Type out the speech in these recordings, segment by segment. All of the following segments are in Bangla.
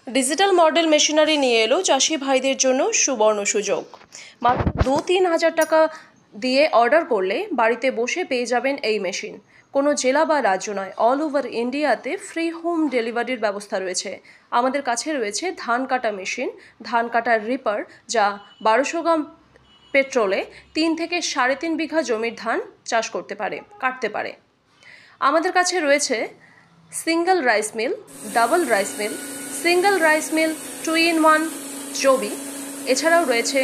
ডিজিটাল মডেল মেশিনারি নিয়ে এলো চাষি ভাইদের জন্য সুবর্ণ সুযোগ। মাত্র 2-3 হাজার টাকা দিয়ে অর্ডার করলে বাড়িতে বসে পেয়ে যাবেন এই মেশিন। কোনো জেলা বা রাজ্য নয়, অল ওভার ইন্ডিয়াতে ফ্রি হোম ডেলিভারির ব্যবস্থা রয়েছে। আমাদের কাছে রয়েছে ধান কাটা মেশিন, ধান কাটার রিপার, যা 1200 গ্রাম পেট্রোলে 3 থেকে 3.5 বিঘা জমির ধান চাষ কাটতে পারে। আমাদের কাছে রয়েছে single rice mill, double rice mill, single rice mill 2-in-1 জবি। এছাড়াও রয়েছে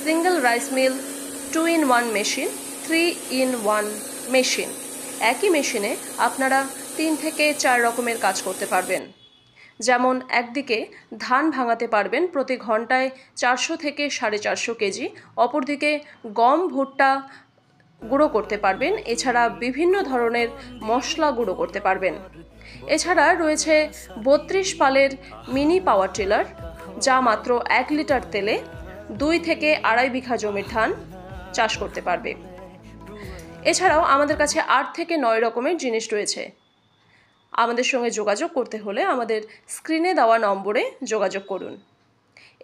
single rice mill 2-in-1 machine, 3-in-1 machine. একই মেশিনে আপনারা 3 থেকে 4 রকমের কাজ করতে পারবেন। যেমন একদিকে ধান ভাঙাতে পারবেন প্রতি ঘন্টায় 400 থেকে 450 কেজি, অপরদিকে গম ভুট্টা গুঁড়ো করতে পারবেন। এছাড়া বিভিন্ন ধরনের মশলা গুঁড়ো করতে পারবেন। এছাড়া রয়েছে 32 পালের মিনি পাওয়ার টিলার, যা মাত্র 1 লিটার তেলে 2 থেকে 2.5 বিঘা জমির ধান চাষ করতে পারবে। এছাড়াও আমাদের কাছে 8 থেকে 9 রকমের জিনিস রয়েছে। আমাদের সঙ্গে যোগাযোগ করতে হলে আমাদের স্ক্রিনে দেওয়া নম্বরে যোগাযোগ করুন।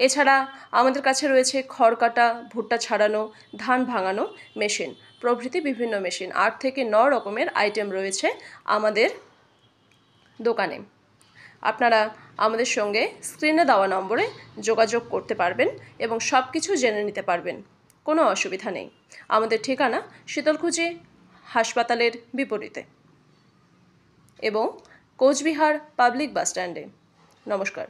এছাড়া আমাদের কাছে রয়েছে খড় কাটা, ভুট্টা ছাড়ানো, ধান ভাঙানো মেশিন প্রভৃতি বিভিন্ন মেশিন। 8 থেকে 9 রকমের আইটেম রয়েছে আমাদের দোকানে। আপনারা আমাদের সঙ্গে স্ক্রিনে দেওয়া নম্বরে যোগাযোগ করতে পারবেন এবং সব কিছু জেনে নিতে পারবেন। কোনো অসুবিধা নেই। আমাদের ঠিকানা শীতলকুচি হাসপাতালের বিপরীতে এবং কোচবিহার পাবলিক বাস স্ট্যান্ডে। নমস্কার।